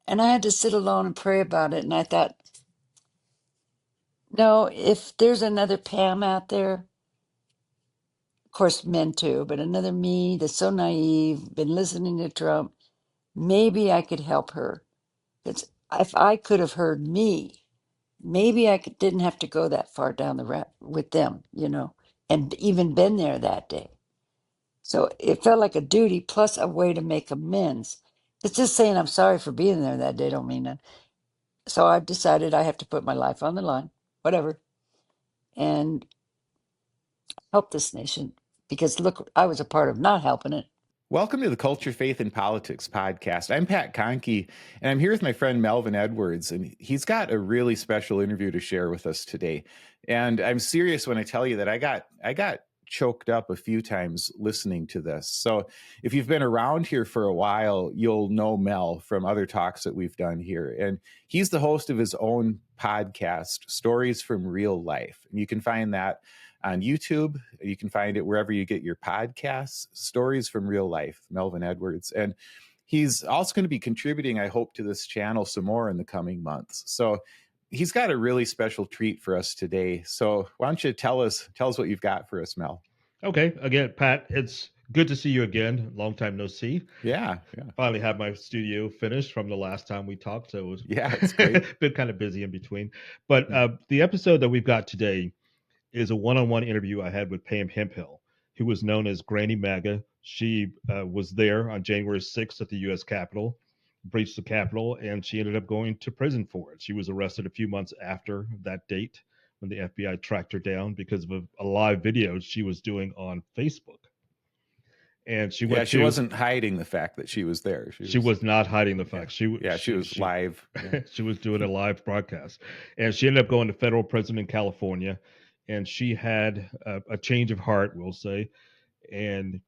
And I had to sit alone and pray about it. And I thought, no, if there's another Pam out there, of course, men too, but another me that's so naive, been listening to Trump, maybe I could help her. It's, if I could have heard me, maybe didn't have to go that far down the road with them, and even been there that day. So it felt like a duty plus a way to make amends. It's just saying I'm sorry for being there that day don't mean that. So I've decided I have to put my life on the line, whatever, and help this nation because look, I was a part of not helping it. Welcome to the Culture, Faith, and Politics podcast. I'm Pat Conkey, and I'm here with my friend Melvin Edwards, and he's got a really special interview to share with us today. And I'm serious when I tell you that I got choked up a few times listening to this. So if you've been around here for a while, you'll know Mel from other talks that we've done here. And he's the host of his own podcast, Stories from Real Life. And you can find that on YouTube. You can find it wherever you get your podcasts, Stories from Real Life, Melvin Edwards. And he's also going to be contributing, I hope, to this channel some more in the coming months. So he's got a really special treat for us today. So why don't you tell us what you've got for us, Mel? Okay. Again, Pat, it's good to see you again. Long time no see. Yeah. Finally have my studio finished from the last time we talked. So it was it's great. been kind of busy in between. But the episode that we've got today is a one-on-one interview I had with Pam Hemphill, who was known as Granny MAGA. She was there on January 6th at the U.S. Capitol, breached the Capitol, and she ended up going to prison for it. She was arrested a few months after that date when the FBI tracked her down because of a live video she was doing on Facebook. And she wasn't hiding the fact that she was there. She was not hiding the fact. She was live. She was doing a live broadcast, and she ended up going to federal prison in California. And she had a change of heart, we'll say, and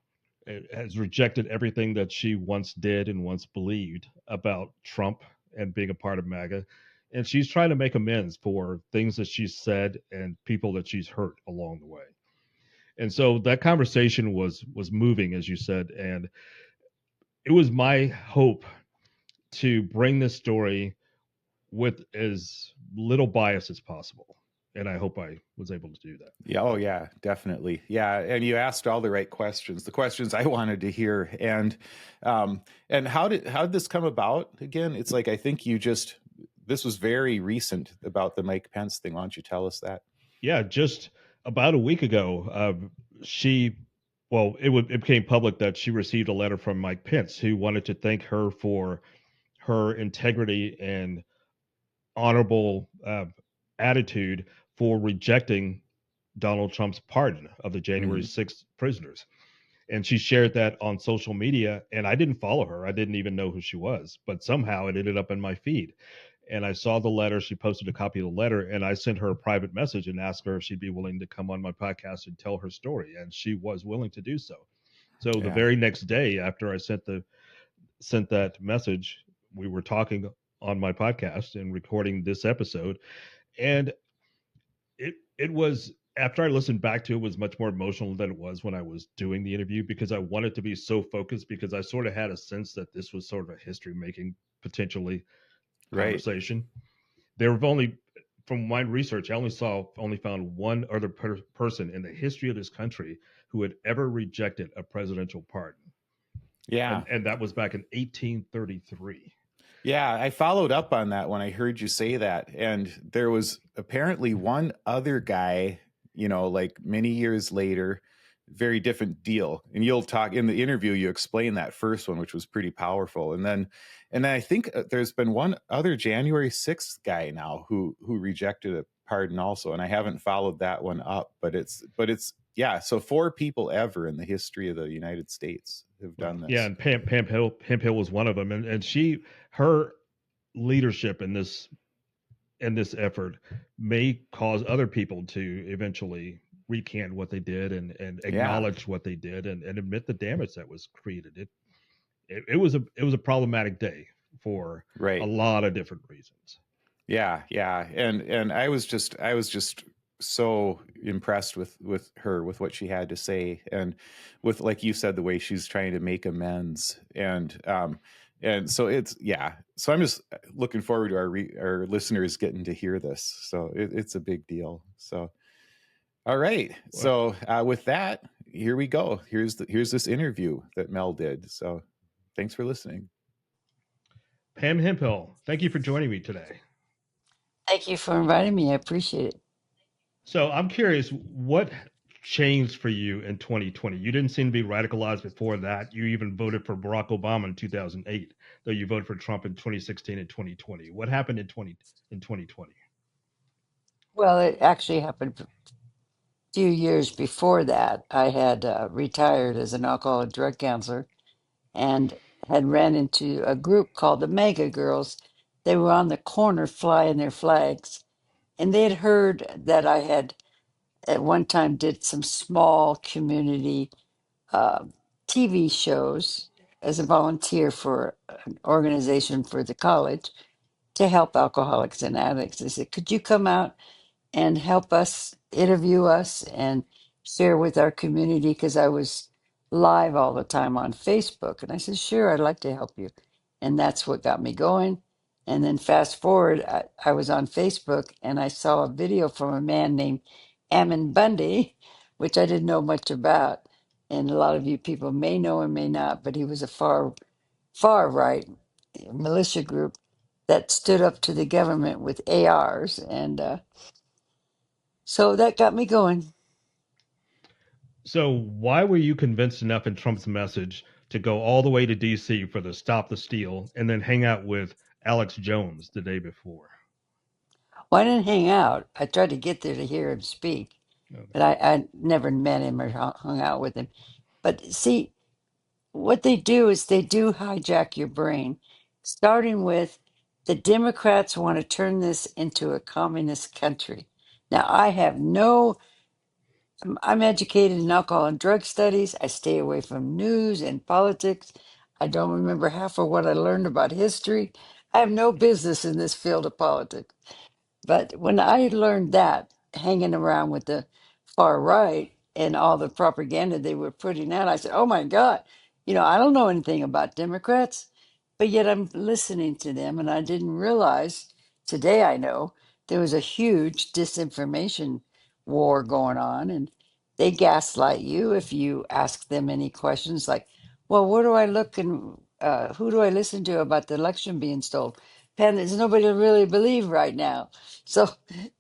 has rejected everything that she once did and once believed about Trump and being a part of MAGA. And she's trying to make amends for things that she's said and people that she's hurt along the way. And so that conversation was moving, as you said, and it was my hope to bring this story with as little bias as possible. And I hope I was able to do that. Yeah. Oh, yeah, definitely. Yeah. And you asked all the right questions, the questions I wanted to hear. And how did this come about again? It's like, I think this was very recent about the Mike Pence thing. Why don't you tell us that? Yeah. Just about a week ago, it became public that she received a letter from Mike Pence, who wanted to thank her for her integrity and honorable attitude for rejecting Donald Trump's pardon of the January 6th prisoners. And she shared that on social media, and I didn't follow her. I didn't even know who she was, but somehow it ended up in my feed. And I saw the letter. She posted a copy of the letter, and I sent her a private message and asked her if she'd be willing to come on my podcast and tell her story. And she was willing to do so. So the very next day after I sent that message, we were talking on my podcast and recording this episode. And it was, after I listened back to it, was much more emotional than it was when I was doing the interview, because I wanted to be so focused, because I sort of had a sense that this was sort of a history making potentially conversation. There were only, from my research, I only found one other person in the history of this country who had ever rejected a presidential pardon. Yeah. And that was back in 1833. Yeah, I followed up on that when I heard you say that. And there was apparently one other guy, like many years later, very different deal. And you'll talk in the interview, you explain that first one, which was pretty powerful. And then I think there's been one other January 6th guy now who rejected a pardon also. And I haven't followed that one up, but it's yeah. So 4 people ever in the history of the United States have done this. Yeah, and Pam Hemphill was one of them, and her leadership in this effort may cause other people to eventually recant what they did and acknowledge what they did and admit the damage that was created. It was a problematic day for a lot of different reasons. Yeah, and I was just so impressed with her, with what she had to say, and with, like you said, the way she's trying to make amends. And And so it's, yeah. So I'm just looking forward to our listeners getting to hear this. So it's a big deal. So, all right. Well, So with that, here we go. Here's this interview that Mel did. So thanks for listening. Pam Hemphill, thank you for joining me today. Thank you for inviting me. I appreciate it. So I'm curious, what changed for you in 2020? You didn't seem to be radicalized before that. You even voted for Barack Obama in 2008, though you voted for Trump in 2016 and 2020. What happened in 2020? Well, it actually happened a few years before that. I had retired as an alcohol and drug counselor and had ran into a group called the MAGA Girls. They were on the corner flying their flags, and they had heard that I had at one time did some small community uh, TV shows as a volunteer for an organization for the college to help alcoholics and addicts. They said, "Could you come out and help us, interview us, and share with our community?" Because I was live all the time on Facebook. And I said, "Sure, I'd like to help you." And that's what got me going. And then fast forward, I was on Facebook and I saw a video from a man named Ammon Bundy, which I didn't know much about. And a lot of you people may know him, may not, but he was a far right militia group that stood up to the government with ARs. And so that got me going. So why were you convinced enough in Trump's message to go all the way to DC for the Stop the Steal and then hang out with Alex Jones the day before? Well, I didn't hang out. I tried to get there to hear him speak, but Okay. I never met him or hung out with him. But see, what they do is they do hijack your brain, starting with the Democrats want to turn this into a communist country. Now, I have no, I'm educated in alcohol and drug studies. I stay away from news and politics. I don't remember half of what I learned about history. I have no business in this field of politics. But when I learned that, hanging around with the far right and all the propaganda they were putting out, I said, "Oh my God, I don't know anything about Democrats, but yet I'm listening to them." And I didn't realize, today I know, there was a huge disinformation war going on. And they gaslight you if you ask them any questions like, "Well, where do I look and who do I listen to about the election being stolen?" Pen, there's nobody to really believe right now. So,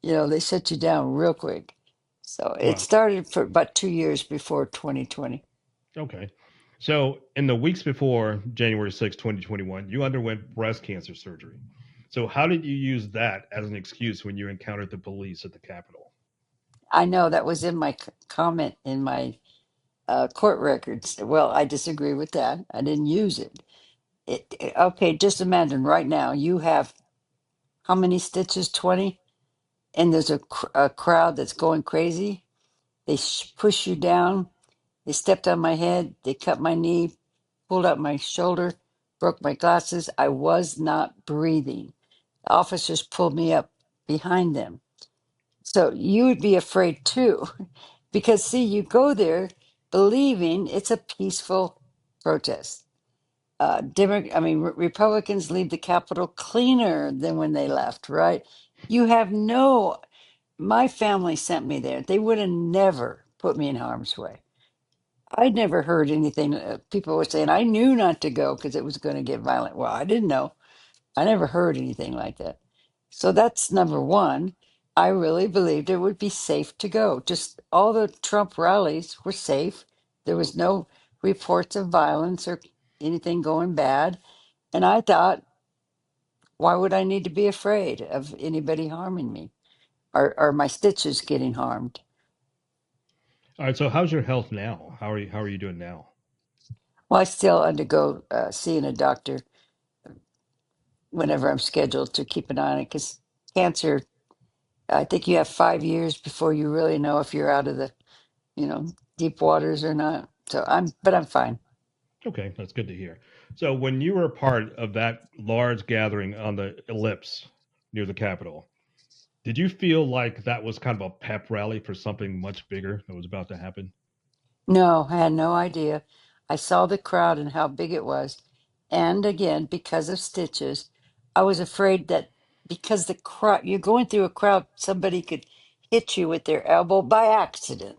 they shut you down real quick. So it Wow. started for about 2 years before 2020. Okay. So in the weeks before January 6, 2021, you underwent breast cancer surgery. So how did you use that as an excuse when you encountered the police at the Capitol? I know that was in my comment in my court records. Well, I disagree with that. I didn't use it. Okay, just imagine right now you have how many stitches? 20? And there's a crowd that's going crazy. They push you down. They stepped on my head. They cut my knee, pulled out my shoulder, broke my glasses. I was not breathing. The officers pulled me up behind them. So you would be afraid too, because see, you go there believing it's a peaceful protest. Republicans leave the Capitol cleaner than when they left, right? You have no, my family sent me there. They would have never put me in harm's way. I'd never heard anything. People were saying I knew not to go because it was going to get violent. Well, I didn't know. I never heard anything like that. So that's number one. I really believed it would be safe to go. Just all the Trump rallies were safe. There was no reports of violence or anything going bad. And I thought, why would I need to be afraid of anybody harming me or my stitches getting harmed? All right. So how's your health now? How are you doing now? Well, I still undergo seeing a doctor whenever I'm scheduled to keep an eye on it because cancer, I think you have 5 years before you really know if you're out of the, deep waters or not. So I'm fine. Okay, that's good to hear. So when you were a part of that large gathering on the ellipse near the Capitol, did you feel like that was kind of a pep rally for something much bigger that was about to happen? No, I had no idea. I saw the crowd and how big it was. And again, because of stitches, I was afraid that because the crowd, you're going through a crowd, somebody could hit you with their elbow by accident.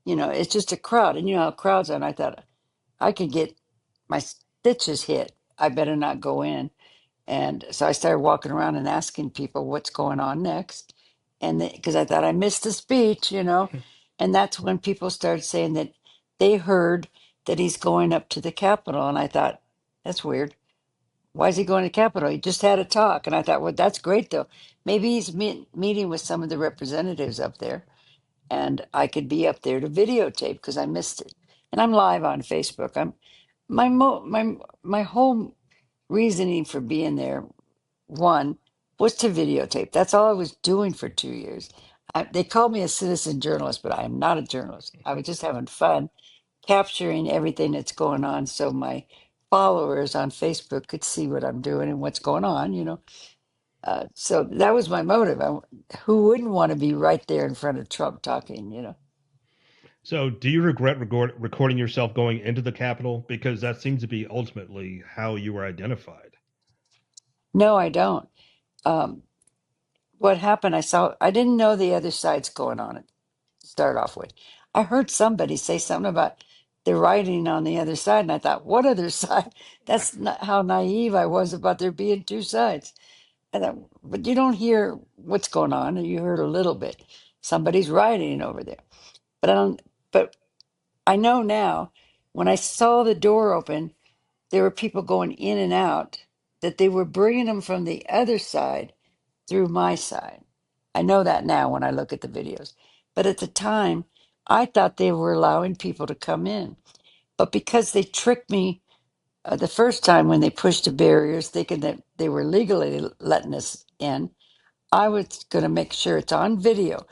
You know, it's just a crowd. And you know how crowds are. And I thought, I could get my stitches hit. I better not go in. And so I started walking around and asking people what's going on next. And because I thought I missed a speech, you know. And that's when people started saying that they heard that he's going up to the Capitol. And I thought, that's weird. Why is he going to the Capitol? He just had a talk. And I thought, well, that's great, though. Maybe he's meeting with some of the representatives up there. And I could be up there to videotape because I missed it. And I'm live on Facebook. My whole reasoning for being there, one, was to videotape. That's all I was doing for 2 years. They called me a citizen journalist, but I am not a journalist. I was just having fun capturing everything that's going on so my followers on Facebook could see what I'm doing and what's going on, you know. So that was my motive. Who wouldn't want to be right there in front of Trump talking, you know? So, do you regret recording yourself going into the Capitol? Because that seems to be ultimately how you were identified. No, I don't. Um, what happened, I didn't know the other side's going on it to start off with. I heard somebody say something about the writing on the other side, and I thought, what other side? That's not how naive I was about there being two sides. And thought, but you don't hear what's going on, and you heard a little bit. Somebody's writing over there. But I don't, but I know now when I saw the door open, there were people going in and out, that they were bringing them from the other side through my side. I know that now when I look at the videos. But at the time, I thought they were allowing people to come in. But because they tricked me the first time when they pushed the barriers, thinking that they were legally letting us in, I was going to make sure it's on video.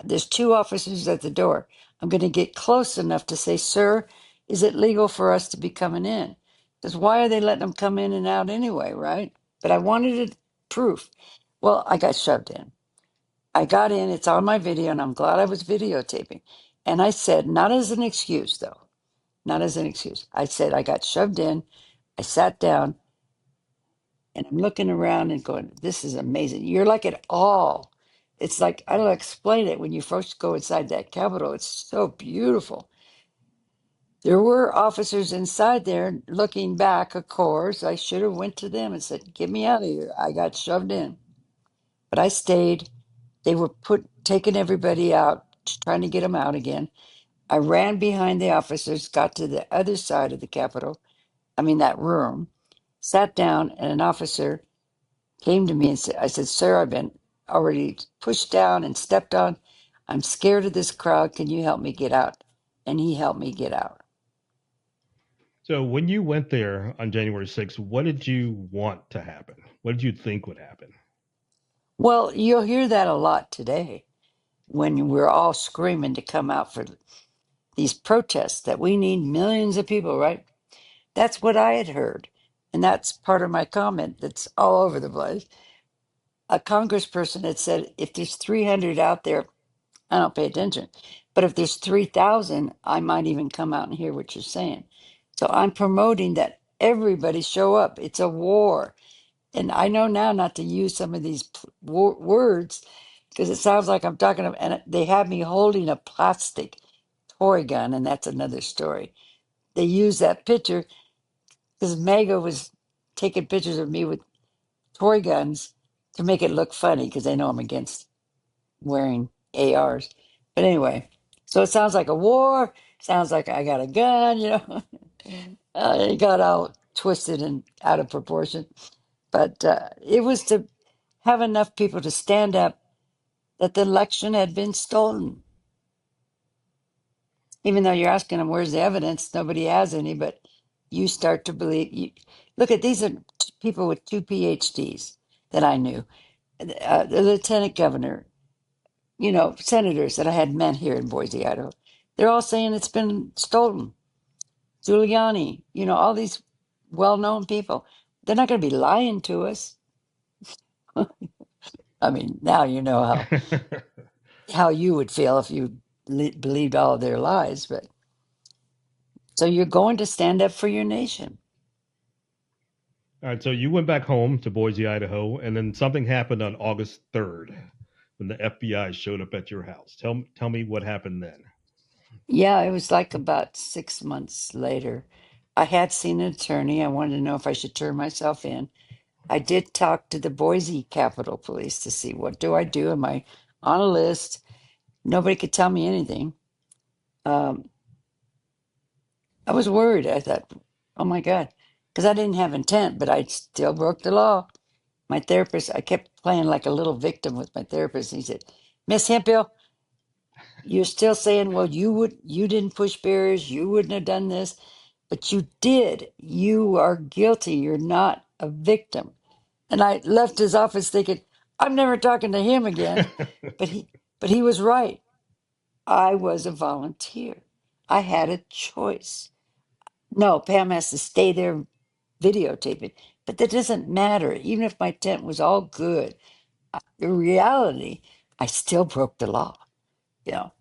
There's two officers at the door. I'm going to get close enough to say, sir, is it legal for us to be coming in? Because why are they letting them come in and out anyway, right? But I wanted a proof. Well, I got shoved in. I got in, it's on my video, and I'm glad I was videotaping. And I said, not as an excuse, though, not as an excuse. I said, I got shoved in. I sat down, and I'm looking around and going, this is amazing. You're like it all. It's like, I don't explain it. When you first go inside that Capitol, it's so beautiful. There were officers inside there looking back, of course. I should have went to them and said, get me out of here. I got shoved in. But I stayed. They were taking everybody out, trying to get them out again. I ran behind the officers, got to the other side of the Capitol, that room, sat down, and an officer came to me and said, I said, sir, I've been already pushed down and stepped on. I'm scared of this crowd. Can you help me get out? And he helped me get out. So, when you went there on January 6th, what did you want to happen? What did you think would happen? Well, you'll hear that a lot today when we're all screaming to come out for these protests that we need millions of people, right? That's what I had heard. And that's part of my comment that's all over the place. A congressperson had said, if there's 300 out there, I don't pay attention. But if there's 3,000, I might even come out and hear what you're saying. So I'm promoting that everybody show up. It's a war. And I know now not to use some of these words because it sounds like I'm talking about, and they have me holding a plastic toy gun, and that's another story. They use that picture because MAGA was taking pictures of me with toy guns to make it look funny because they know I'm against wearing ARs. But anyway, so it sounds like a war. Sounds like I got a gun, you know. It got all twisted and out of proportion. But it was to have enough people to stand up that the election had been stolen. Even though you're asking them, where's the evidence? Nobody has any, but you start to believe. Look at these are people with two PhDs that I knew. The lieutenant governor, senators that I had met here in Boise, Idaho. They're all saying it's been stolen. Giuliani, all these well-known people. They're not going to be lying to us. Now you know how you would feel if you believed all of their lies. But so you're going to stand up for your nation. All right, so you went back home to Boise, Idaho, and then something happened on August 3rd when the FBI showed up at your house. Tell me what happened then. Yeah, it was like about 6 months later. I had seen an attorney. I wanted to know if I should turn myself in. I did talk to the Boise Capitol Police to see what do I do. Am I on a list? Nobody could tell me anything. Um, I was worried. I thought, oh my God, because I didn't have intent, but I still broke the law. My therapist, I kept playing like a little victim with my therapist. He said, Miss Hemphill, you're still saying, well, you didn't push barriers, you wouldn't have done this, but you did. You are guilty. You're not a victim. And I left his office thinking, I'm never talking to him again. But he was right. I was a volunteer. I had a choice. No, Pam has to stay there videotaping. But that doesn't matter. Even if my tent was all good, the reality, I still broke the law. You know,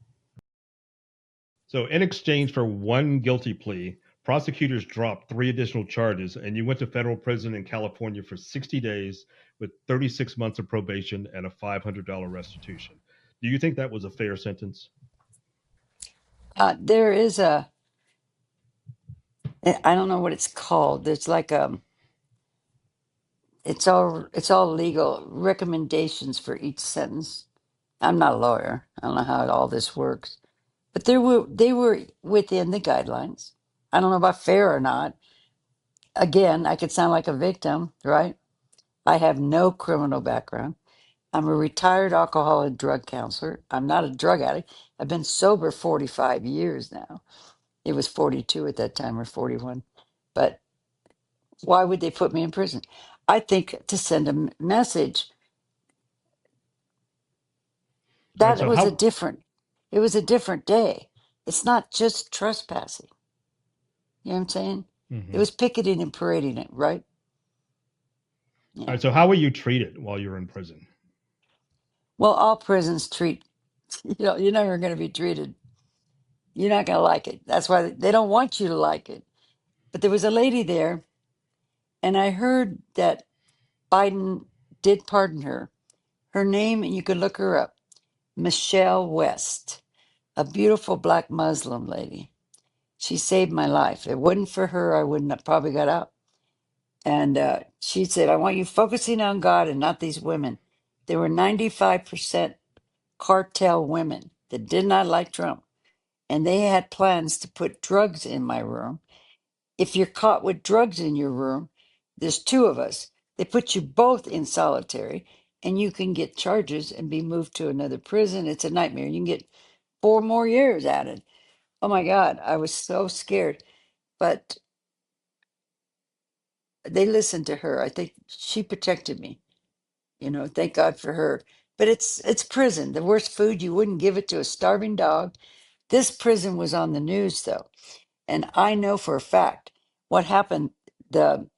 So, in exchange for one guilty plea, prosecutors dropped 3 additional charges, and you went to federal prison in California for 60 days with 36 months of probation and a $500 restitution. Do you think that was a fair sentence? there is I don't know what it's called. There's like it's all legal recommendations for each sentence. I'm not a lawyer. I don't know how all this works, but they were within the guidelines. I don't know about fair or not. Again, I could sound like a victim, right? I have no criminal background. I'm a retired alcohol and drug counselor. I'm not a drug addict. I've been sober 45 years now. It was 42 at that time or 41. But why would they put me in prison? I think to send a message All right, that so how it was a different day. It's not just trespassing. You know what I'm saying? It mhm. was picketing and parading it, right? All Yeah. right, so how were you treated while you were in prison? Well, all prisons treat, you're never going to be treated. You're not going to like it. That's why they don't want you to like it. But there was a lady there, and I heard that Biden did pardon her. Her name, and you could look her up, Michelle West, a beautiful black Muslim lady. She saved my life. If it wasn't for her, I wouldn't have probably got out. And she said, I want you focusing on God and not these women. There were 95% cartel women that did not like Trump. And they had plans to put drugs in my room. If you're caught with drugs in your room, there's two of us. They put you both in solitary and you can get charges and be moved to another prison. It's a nightmare. You can get 4 more years added. Oh my God, I was so scared. But they listened to her. I think she protected me. Thank God for her. But it's prison. The worst food, you wouldn't give it to a starving dog. This prison was on the news though. And I know for a fact what happened. The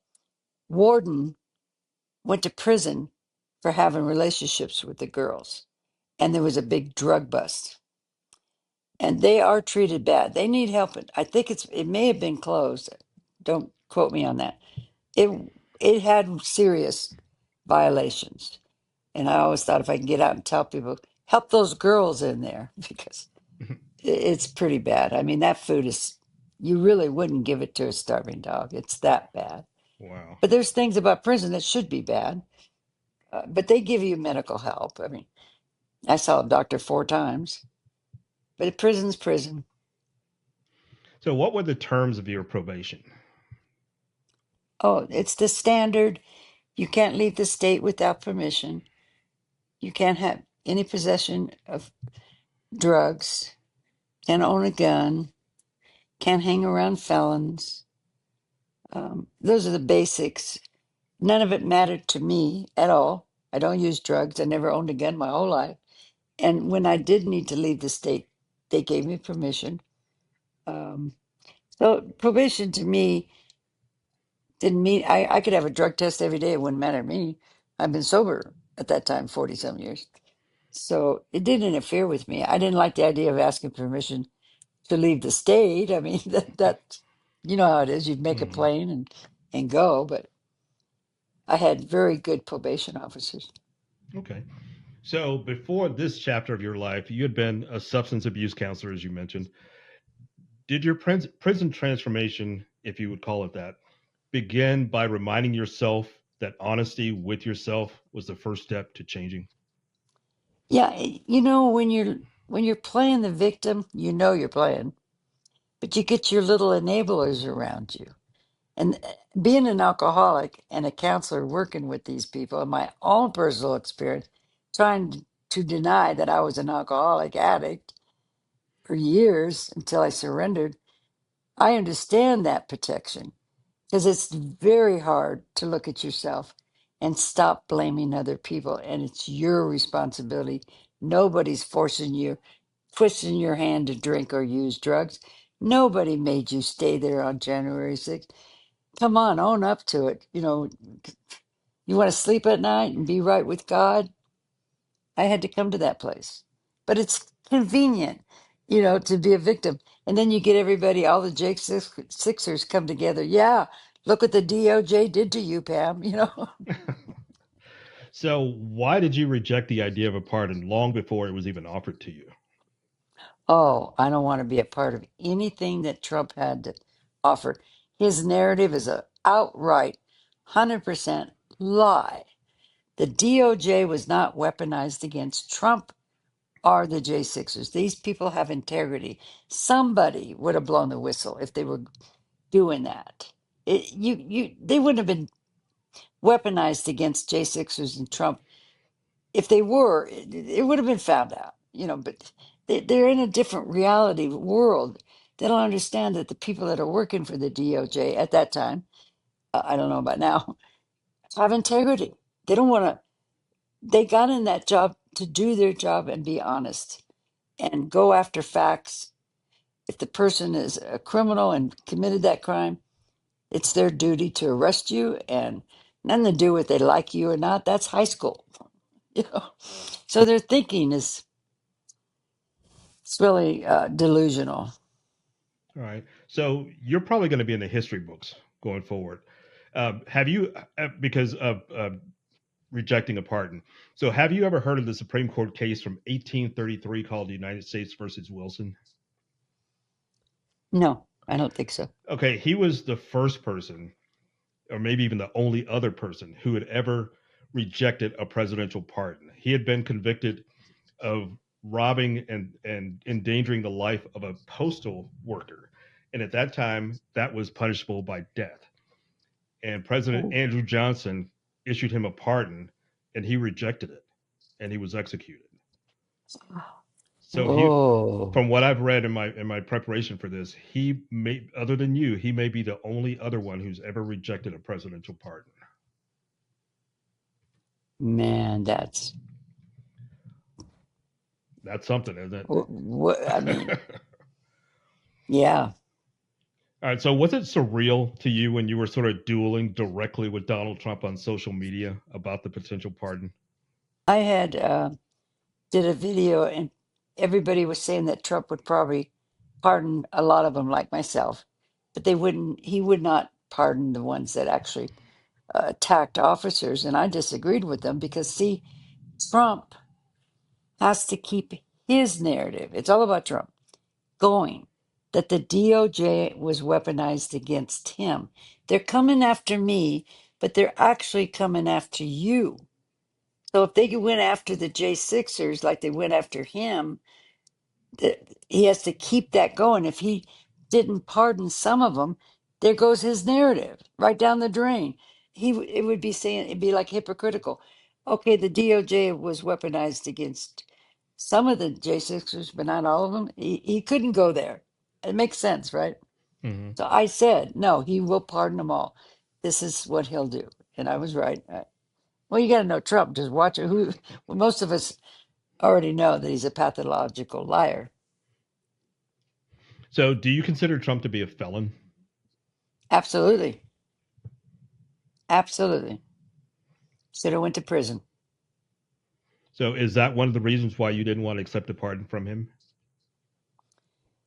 warden went to prison for having relationships with the girls. And there was a big drug bust. And they are treated bad. They need help. I think it may have been closed. Don't quote me on that. It it had serious violations. And I always thought if I can get out and tell people, help those girls in there because it's pretty bad. I mean, that food is, you really wouldn't give it to a starving dog. It's that bad. Wow. But there's things about prison that should be bad, but they give you medical help. I mean, I saw a doctor 4 times, but prison's prison. So, what were the terms of your probation? Oh, it's the standard. You can't leave the state without permission. You can't have any possession of drugs. Can't own a gun. Can't hang around felons. Those are the basics. None of it mattered to me at all. I don't use drugs. I never owned a gun my whole life. And when I did need to leave the state, they gave me permission. Um, so probation to me didn't mean I could have a drug test every day. It wouldn't matter to me. I've been sober at that time, 40 some years. So it didn't interfere with me. I didn't like the idea of asking permission to leave the state. I mean, that you know how it is. You'd make a Mhm. plane and go, but I had very good probation officers. Okay. So before this chapter of your life, you had been a substance abuse counselor, as you mentioned. Did your prison transformation, if you would call it that, begin by reminding yourself that honesty with yourself was the first step to changing? Yeah, you know, when you're playing the victim, you know you're playing, but you get your little enablers around you. And being an alcoholic and a counselor working with these people, and my own personal experience, trying to deny that I was an alcoholic addict for years until I surrendered, I understand that protection because it's very hard to look at yourself and stop blaming other people. And it's your responsibility. Nobody's forcing you, twisting your hand to drink or use drugs. Nobody made you stay there on January 6th. Come on, own up to it. You know, you want to sleep at night and be right with God. I had to come to that place. But it's convenient, you know, to be a victim. And then you get everybody, all the Sixers come together. Yeah, look what the DOJ did to you, Pam, you know. So why did you reject the idea of a pardon long before it was even offered to you? Oh, I don't want to be a part of anything that Trump had to offer. His narrative is a outright 100% lie. The DOJ was not weaponized against Trump or the J6ers. These people have integrity. Somebody would have blown the whistle if they were doing that. They wouldn't have been weaponized against J6ers and Trump. If they were, it would have been found out, you know, but they're in a different reality world. They don't understand that the people that are working for the DOJ at that time, I don't know about now, have integrity. They don't want to, they got in that job to do their job and be honest and go after facts. If the person is a criminal and committed that crime, it's their duty to arrest you and nothing to do with they like you or not. That's high school, you know. So their thinking is it's really delusional. All right. So you're probably going to be in the history books going forward. Have you, because of rejecting a pardon? So have you ever heard of the Supreme Court case from 1833 called the United States versus Wilson? No, I don't think so. Okay, he was the first person, or maybe even the only other person, who had ever rejected a presidential pardon. He had been convicted of robbing and endangering the life of a postal worker. And at that time, that was punishable by death. And President Oh. Andrew Johnson issued him a pardon, and he rejected it, and he was executed. So he, Whoa, from what I've read in my preparation for this, he may, other than you, he may be the only other one who's ever rejected a presidential pardon. man, That's something, isn't it? what I mean. Yeah, All right. So was it surreal to you when you were sort of dueling directly with Donald Trump on social media about the potential pardon? I had did a video and everybody was saying that Trump would probably pardon a lot of them, like myself, but they wouldn't. He would not pardon the ones that actually attacked officers, and I disagreed with them because see, Trump has to keep his narrative. It's all about Trump going that the DOJ was weaponized against him. They're coming after me, but they're actually coming after you. So if they went after the J6ers like they went after him, he has to keep that going. If he didn't pardon some of them, there goes his narrative right down the drain. It would be saying it'd be like hypocritical. Okay, the DOJ was weaponized against some of the J6ers, but not all of them. He couldn't go there. It makes sense, right? Mm-hmm. So I said, no, he will pardon them all. This is what he'll do, and I was right. Well, you got to know Trump. Just watch it. Who? Well, most of us already know that he's a pathological liar. So do you consider Trump to be a felon? Absolutely. Absolutely. Should have went to prison. So is that one of the reasons why you didn't want to accept a pardon from him?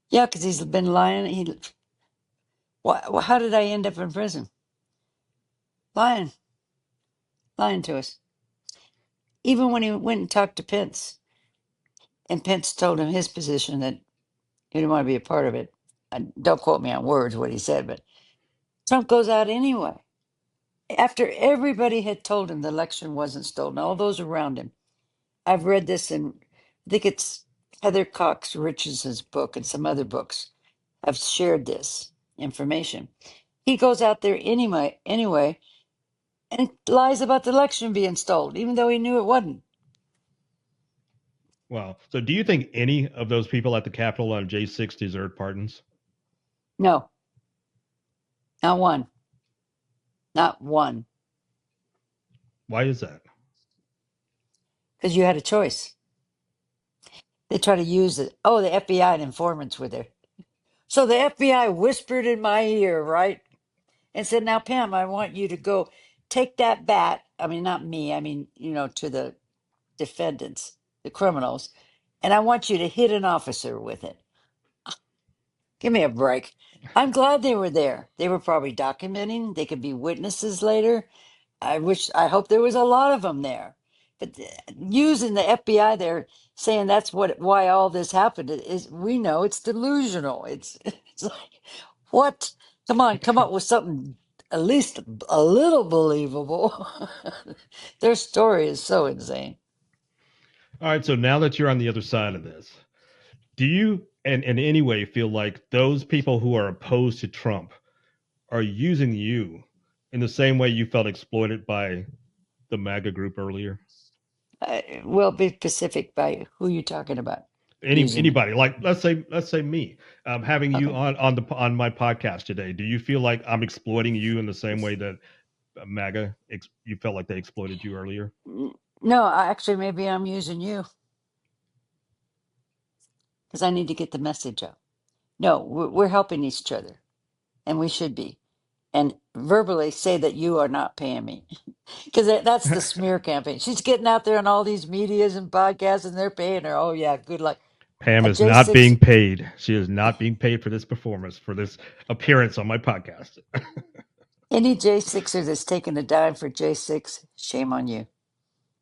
Yeah, because he's been lying. How did I end up in prison? Lying. lying to us. Even when he went and talked to Pence, and Pence told him his position that he didn't want to be a part of it. Don't quote me on words what he said, but Trump goes out anyway. After everybody had told him the election wasn't stolen, all those around him. I've read this in, I think it's Heather Cox Richardson's book and some other books have shared this information. He goes out there anyway, and lies about the election being stolen, even though he knew it wasn't. Wow. So do you think any of those people at the Capitol on J6 deserved pardons? No, not one. Not one. Why is that? Because you had a choice. They try to use it. Oh, the FBI and informants were there. So the FBI whispered in my ear, right? And said, now, Pam, I want you to go take that bat. I mean, not me. I mean, to the defendants, the criminals. And I want you to hit an officer with it. Give me a break. I'm glad they were there. They were probably documenting. They could be witnesses later. I hope there was a lot of them there. But using the FBI there, saying that's why all this happened is, we know it's delusional. It's like, what? Come on, come up with something at least a little believable. Their story is so insane. All right. So now that you're on the other side of this, do you and in any way feel like those people who are opposed to Trump are using you in the same way you felt exploited by the MAGA group earlier? Well, be specific by who you're talking about. Using me. Anybody, like let's say me, having you Okay. on my podcast today. Do you feel like I'm exploiting you in the same way that MAGA you felt like they exploited you earlier? No, actually, maybe I'm using you because I need to get the message out. No, we're helping each other, and we should be. And verbally say that you are not paying me, because that's the smear campaign. She's getting out there on all these medias and podcasts, and they're paying her. Oh yeah, good luck. Pam A is not J6, being paid. She is not being paid for this performance, for this appearance on my podcast. any J6er that's taking a dime for J6, shame on you.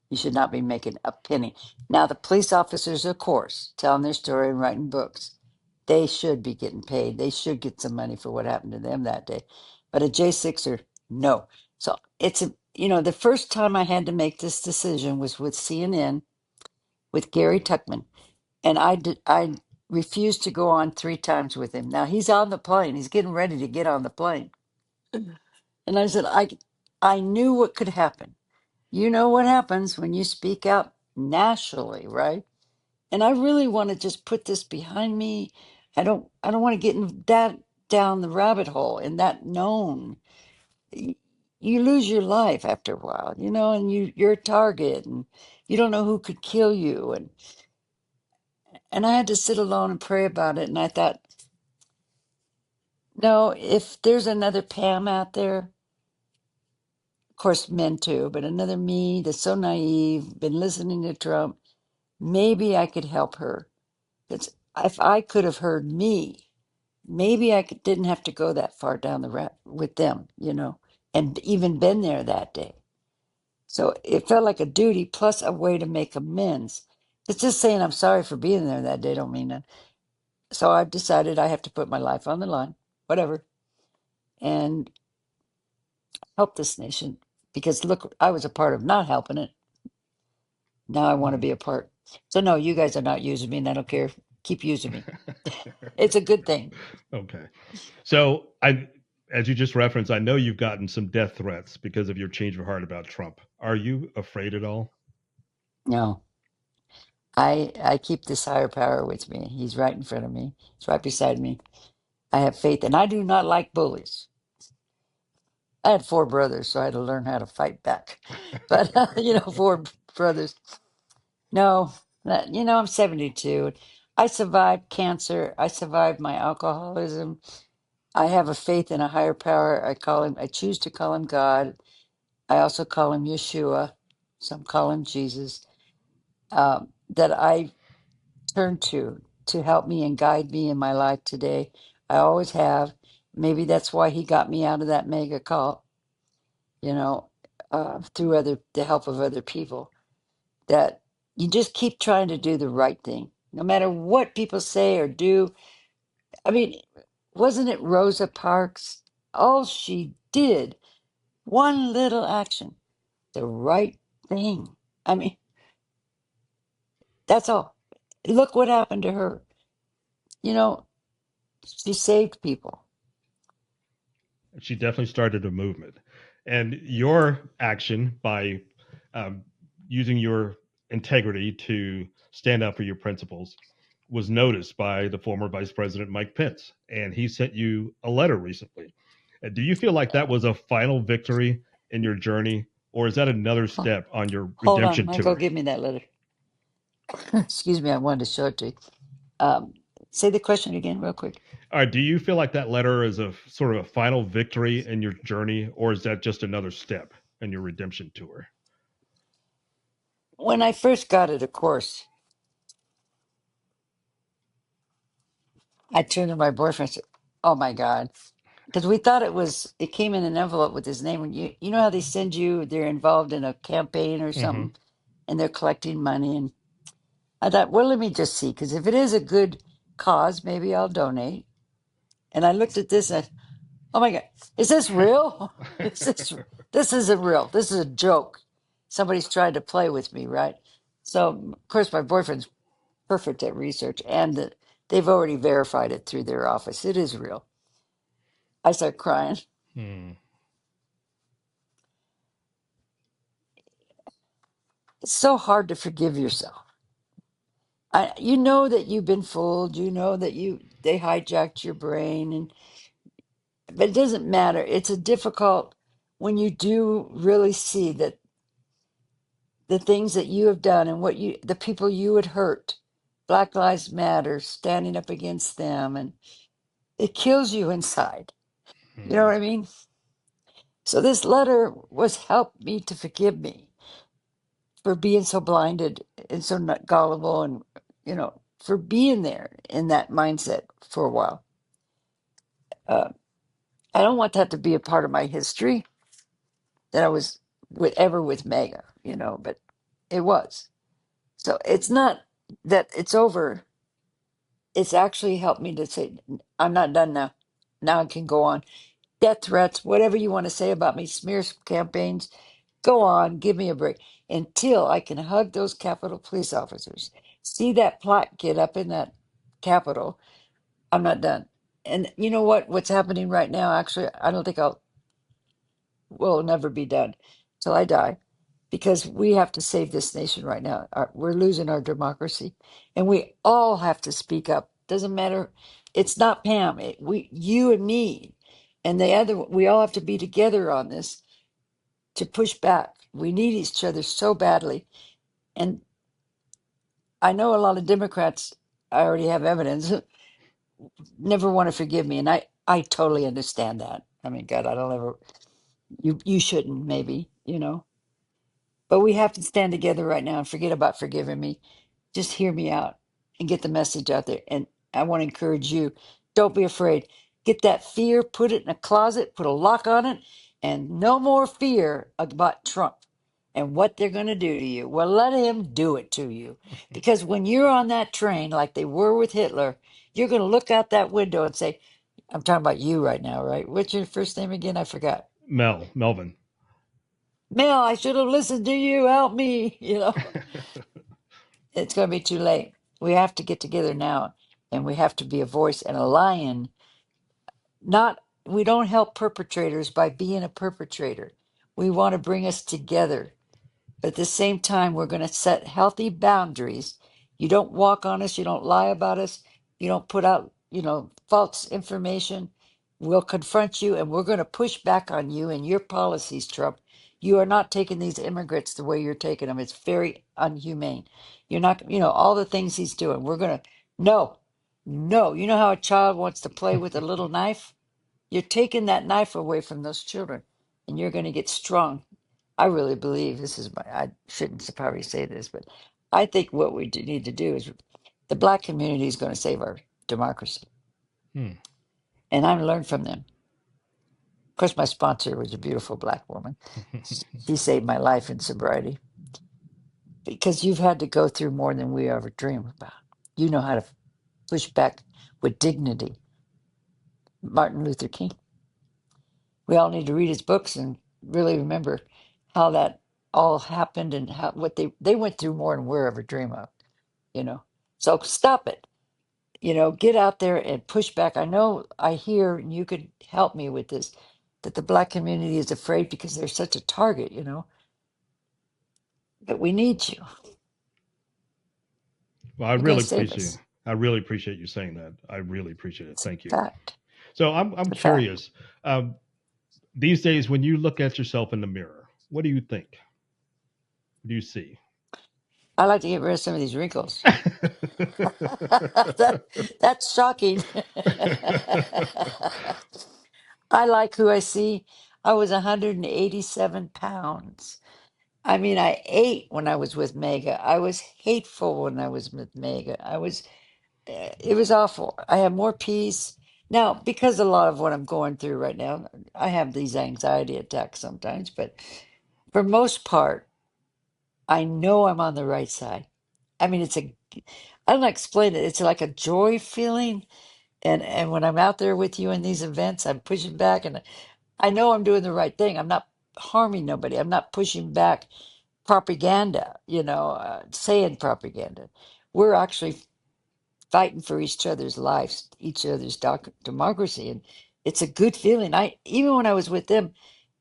You should not be making a penny. Now, the police officers, of course, telling their story and writing books, they should be getting paid. They should get some money for what happened to them that day. But a J6er, no. So the first time I had to make this decision was with CNN, with Gary Tuckman. And I refused to go on 3 times with him. Now he's on the plane. He's getting ready to get on the plane. And I said, I knew what could happen. You know what happens when you speak out nationally, right? And I really want to just put this behind me. I don't want to get in that down the rabbit hole and that known. You lose your life after a while, and you're a target and you don't know who could kill you, and I had to sit alone and pray about it, and I thought, no, if there's another Pam out there, of course men too, but another me that's so naive, been listening to Trump, maybe I could help her. If I could have heard me, maybe didn't have to go that far down the route with them, and even been there that day. So it felt like a duty plus a way to make amends. It's just saying I'm sorry for being there that day don't mean that. So I've decided I have to put my life on the line, whatever, and help this nation. Because look, I was a part of not helping it. Now I want to be a part. So no, you guys are not using me, and I don't care. Keep using me. It's a good thing. Okay. So as you just referenced, I know you've gotten some death threats because of your change of heart about Trump. Are you afraid at all? No, I keep this higher power with me. He's right in front of me. He's right beside me. I have faith, and I do not like bullies. I had 4 brothers, so I had to learn how to fight back. But 4 brothers. No, I'm 72. I survived cancer. I survived my alcoholism. I have a faith in a higher power. I choose to call him God. I also call him Yeshua. Some call him Jesus. That I turn to help me and guide me in my life today. I always have. Maybe that's why he got me out of that mega cult. You know, through the help of other people, that you just keep trying to do the right thing, no matter what people say or do. I mean, wasn't it Rosa Parks? All she did, one little action, the right thing. I mean, that's all. Look what happened to her. You know, she saved people. She definitely started a movement. And your action by um, using your integrity to stand up for your principles was noticed by the former Vice President Mike Pence, and he sent you a letter recently. Do you feel like that was a final victory in your journey, or is that another Oh, step on your hold on, redemption Michael, tour? give me that letter. Excuse me, I wanted to show it to you. Say the question again, real quick. All right, do you feel like that letter is a sort of a final victory in your journey, or is that just another step in your redemption tour? When I first got it, of course, I turned to my boyfriend and said, "Oh my God." Because we thought it came in an envelope with his name. And you know how they send you, they're involved in a campaign or Mm-hmm. something and they're collecting money. And I thought, well, let me just see. Because if it is a good cause, maybe I'll donate. And I looked at this and oh my God, is this real? This isn't real. This is a joke. Somebody's trying to play with me, right? So, of course, my boyfriend's perfect at research and they've already verified it through their office. It is real. I start crying. Hmm. It's so hard to forgive yourself. You know that you've been fooled. You know that they hijacked your brain, but it doesn't matter. It's a difficult when you do really see that the things that you have done and the people you would hurt. Black Lives Matter, standing up against them, and it kills you inside. You know Hmm. what I mean? So this letter was helped me to forgive me for being so blinded and so not gullible, and for being there in that mindset for a while. Uh, I don't want that to be a part of my history that I was with MAGA, but it was. So it's not that it's over. It's actually helped me to say, I'm not done now. Now I can go on. Death threats, whatever you want to say about me, smear campaigns, go on, give me a break until I can hug those Capitol police officers. See that plaque get up in that Capitol. I'm not done. And you know what? What's happening right now, actually, I don't think will never be done till I die, because we have to save this nation right now. We're losing our democracy, and we all have to speak up. Doesn't matter. It's not Pam. You and me, and the other. We all have to be together on this to push back. We need each other so badly, and I know a lot of Democrats. I already have evidence. Never want to forgive me, and I totally understand that. I mean, God, I don't ever. You shouldn't, maybe, but we have to stand together right now and forget about forgiving me. Just hear me out and get the message out there. And I want to encourage you, don't be afraid. Get that fear, put it in a closet, put a lock on it, and no more fear about Trump and what they're going to do to you. Well, let him do it to you. Because when you're on that train, like they were with Hitler, you're going to look out that window and say, I'm talking about you right now, right? What's your first name again? I forgot. Melvin. Mel, I should have listened to you. Help me. It's going to be too late. We have to get together now, and we have to be a voice and a lion. Not We don't help perpetrators by being a perpetrator. We want to bring us together. But at the same time, we're going to set healthy boundaries. You don't walk on us. You don't lie about us. You don't put out, false information. We'll confront you, and we're going to push back on you and your policies, Trump. You are not taking these immigrants the way you're taking them. It's very unhumane. You're not, all the things he's doing. We're going to, no, no. You know how a child wants to play with a little knife? You're taking that knife away from those children, and you're going to get strong. I really believe I shouldn't probably say this, but I think what we need to do is the black community is going to save our democracy. Hmm. And I've learned from them. Of course, my sponsor was a beautiful black woman. She saved my life in sobriety because you've had to go through more than we ever dream about. You know how to push back with dignity. Martin Luther King. We all need to read his books and really remember how that all happened and how what they went through more than we'll ever dream of, you know. So stop it. Get out there and push back. I know I hear, and you could help me with this, that the black community is afraid because they're such a target, but we need you. Well, I You're going really to save appreciate us. I really appreciate you saying that. I really appreciate it. It's a Thank you. fact. So I'm It's a fact. curious. These days, when you look at yourself in the mirror, what do you think? What do you see? I like to get rid of some of these wrinkles. That's shocking. I like who I see. I was 187 pounds. I mean, I ate when I was with Mega. I was hateful when I was with Mega. It was awful. I have more peace now because a lot of what I'm going through right now, I have these anxiety attacks sometimes, but for most part, I know I'm on the right side. I mean, I don't know how to explain it. It's like a joy feeling. And when I'm out there with you in these events, I'm pushing back and I know I'm doing the right thing. I'm not harming nobody. I'm not pushing back propaganda, saying propaganda. We're actually fighting for each other's lives, each other's democracy, and it's a good feeling. I even when I was with them,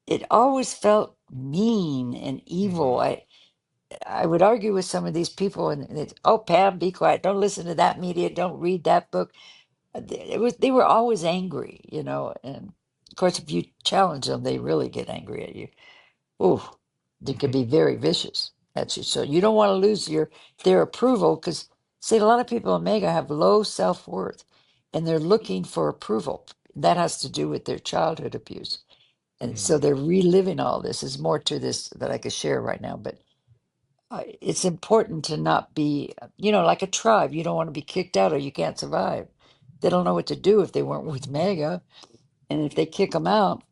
it always felt mean and evil. Mhm. I would argue with some of these people, and it's, oh, Pam, be quiet. Don't listen to that media. Don't read that book. They were always angry, and of course, if you challenge them, they really get angry at you. Oh, they could be very vicious at you. So you don't want to lose their approval because see, a lot of people in Mega have low self-worth and they're looking for approval. That has to do with their childhood abuse. And so Mhm. they're reliving all this. There's more to this that I could share right now, but it's important to not be, like a tribe. You don't want to be kicked out or you can't survive. They don't know what to do if they weren't with Mega. And if they kick them out,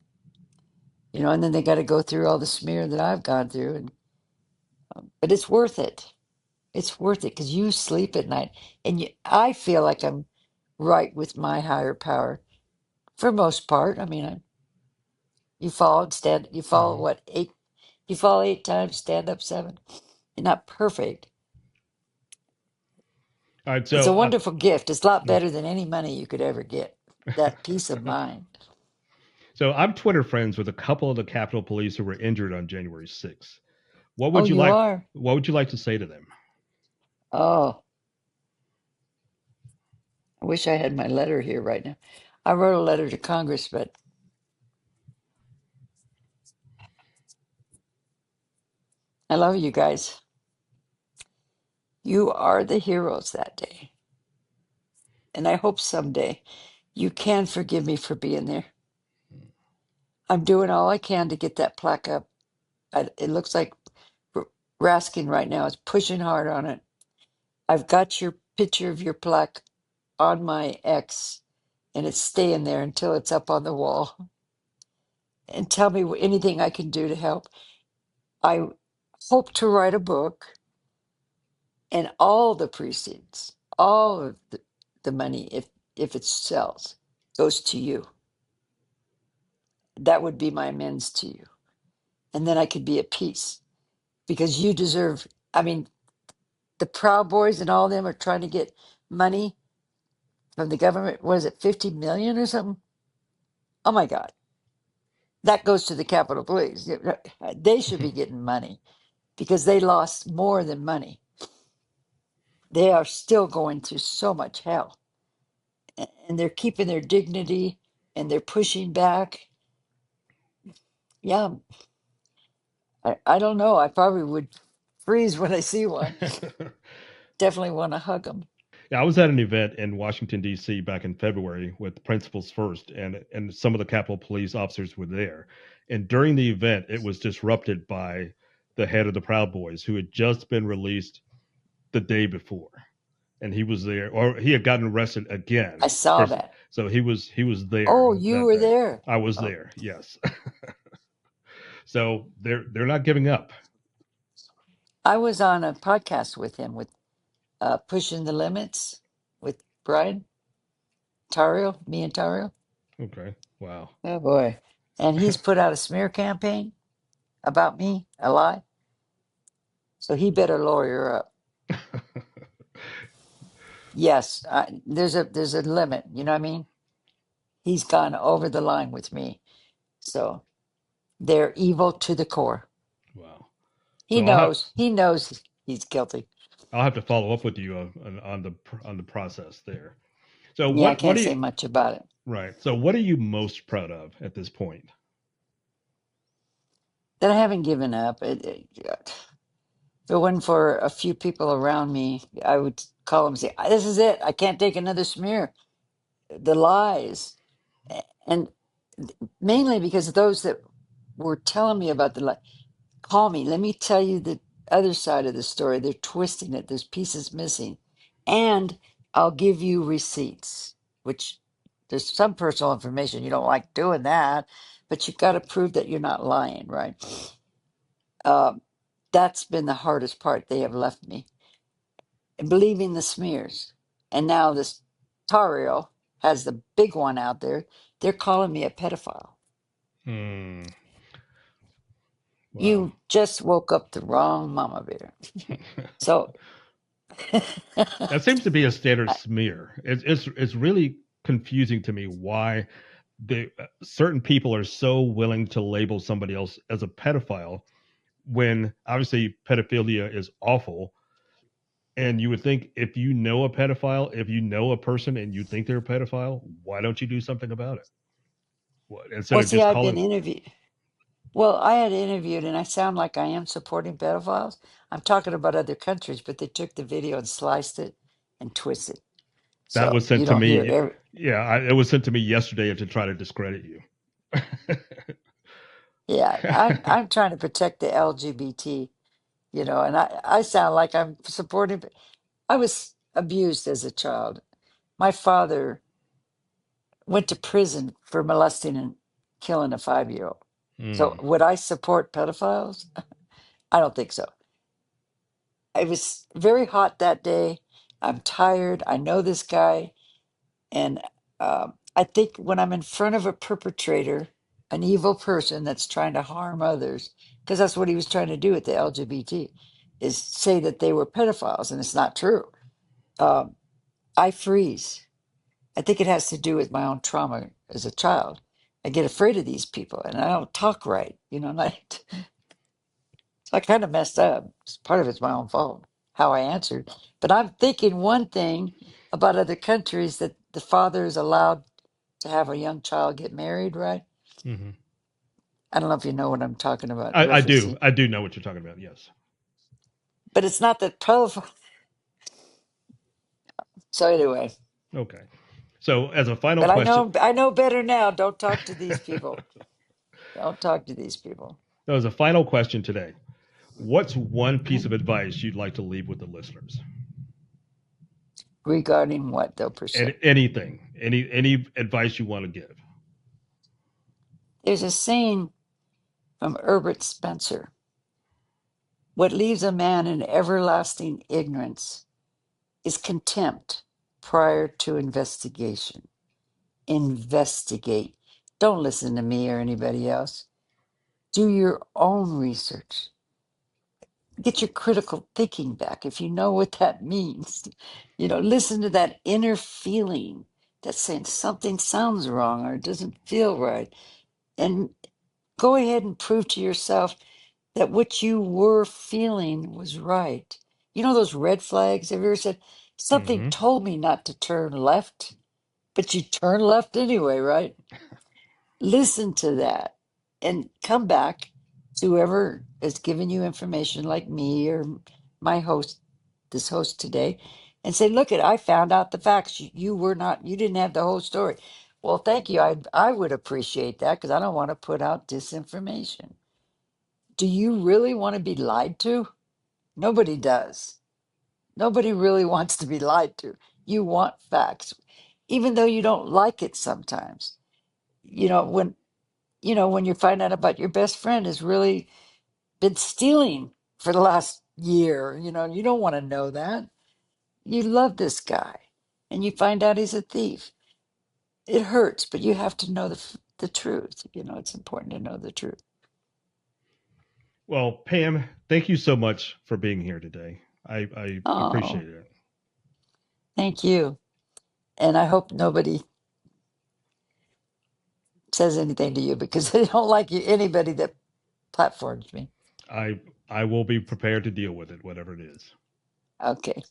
and then they got to go through all the smear that I've gone through. But it's worth it. It's worth it because you sleep at night, and I feel like I'm right with my higher power for most part. I mean, you fall and stand. You fall Mhm. what 8? You fall 8 times, stand up 7. You're not perfect. All right. It's So, a wonderful gift. It's a lot better than any money you could ever get. That peace of mind. so I'm Twitter friends with a couple of the Capitol Police who were injured on January 6th. What Oh, would you you like? are. What would you like to say to them? Oh, I wish I had my letter here right now. I wrote a letter to Congress, but I love you guys. You are the heroes that day. And I hope someday you can forgive me for being there. I'm doing all I can to get that plaque up. It looks like Raskin right now is pushing hard on it. I've got your picture of your plaque on my X, and it's staying there until it's up on the wall. And tell me anything I can do to help. I hope to write a book, and all the proceeds, all of the money, if it sells, goes to you. That would be my amends to you. And then I could be at peace because you deserve. I mean, the Proud Boys and all of them are trying to get money from the government. Was it 50 million or something? Oh my God. That goes to the Capitol Police. They should be getting money because they lost more than money. They are still going through so much hell and they're keeping their dignity and they're pushing back. Yeah, I don't know. I probably would freeze when I see one. Definitely want to hug them. Yeah, I was at an event in Washington D.C. back in February with Principals First, and some of the Capitol Police officers were there. And during the event, it was disrupted by the head of the Proud Boys, who had just been released the day before. and he was there, or he had gotten arrested again. I saw that. So he was there Oh, you that were day. there. I was Oh. there, yes. So they're not giving up. I was on a podcast with him with Pushing the Limits with Brian Tario, me and Tario. Okay, wow. Oh boy. And he's put out a smear campaign about me, a lie. So he better lawyer up. Yes, there's a limit. You know what I mean? He's gone over the line with me. So they're evil to the core. Wow. He So knows. He knows he's guilty. I'll have to follow up with you on the process there. So Yeah, I what can't do say you much about it. right? So what are you most proud of at this point? That I haven't given up. If it wasn't for a few people around me, I would call them and say, "This is it. I can't take another smear." The lies, and mainly because those that were telling me about the lie, call me. Let me tell you the other side of the story. They're twisting it. There's pieces missing, and I'll give you receipts. Which there's some personal information you don't like doing that, but you've got to prove that you're not lying, right? That's been the hardest part. They have left me believing the smears. And now this Tario has the big one out there. They're calling me a pedophile. Hmm. Wow. You just woke up the wrong mama bear. So That seems to be a standard smear. It's really confusing to me why certain people are so willing to label somebody else as a pedophile when obviously pedophilia is awful. And you would think if you know a pedophile, if you know a person and you think they're a pedophile, why don't you do something about it? Instead well, of see, just I've been calling. interviewed. Well, I had interviewed, and I sound like I am supporting pedophiles. I'm talking about other countries, but they took the video and sliced it and twisted. That So was you sent to don't hear me. every. Yeah, it was sent to me yesterday to try to discredit you. Yeah, I'm trying to protect the LGBT, and I sound like I'm supporting. I was abused as a child. My father went to prison for molesting and killing a 5-year-old. So Mm, would I support pedophiles? I don't think so. I was very hot that day. I'm tired. I know this guy. And I think when I'm in front of a perpetrator, an evil person that's trying to harm others, because that's what he was trying to do with the LGBT, is say that they were pedophiles, and it's not true. Um, I freeze. I think it has to do with my own trauma as a child. I get afraid of these people, and I don't talk right. And so I kind of messed up. Part of it's my own fault, how I answered. But I'm thinking one thing about other countries that the father is allowed to have a young child get married, right? hmm I don't know if you know what I'm talking about, I do. referencing. I do know what you're talking about. Yes. But it's not the pedophile. So anyway, Okay. So as a final but question, I know better now. Don't talk to these people. Don't talk to these people. as a final question today, what's one piece of advice you'd like to leave with the listeners? Regarding what though, per se? Anything, any advice you want to give. There's a saying from Herbert Spencer: "What leaves a man in everlasting ignorance is contempt prior to investigation." Investigate. Don't listen to me or anybody else. Do your own research. Get your critical thinking back if you know what that means. Listen to that inner feeling that's saying something sounds wrong or it doesn't feel right. And go ahead and prove to yourself that what you were feeling was right. You know those red flags? Have you ever said, something Hmm told me not to turn left, but you turn left anyway, right? Listen to that and come back to whoever has given you information like me or my host, this host today, and say, look, I found out the facts. You were not, you didn't have the whole story. Well, thank you. I would appreciate that because I don't want to put out disinformation. Do you really want to be lied to? Nobody does. Nobody really wants to be lied to. You want facts, even though you don't like it sometimes. You know, when you find out about your best friend has really been stealing for the last year, you don't want to know that. You love this guy and you find out he's a thief. It hurts, but you have to know the truth. It's important to know the truth. Well, Pam, thank you so much for being here today. I Oh, appreciate it. thank you. And I hope nobody says anything to you because I don't like anybody that platforms me. I will be prepared to deal with it, whatever it is. Okay.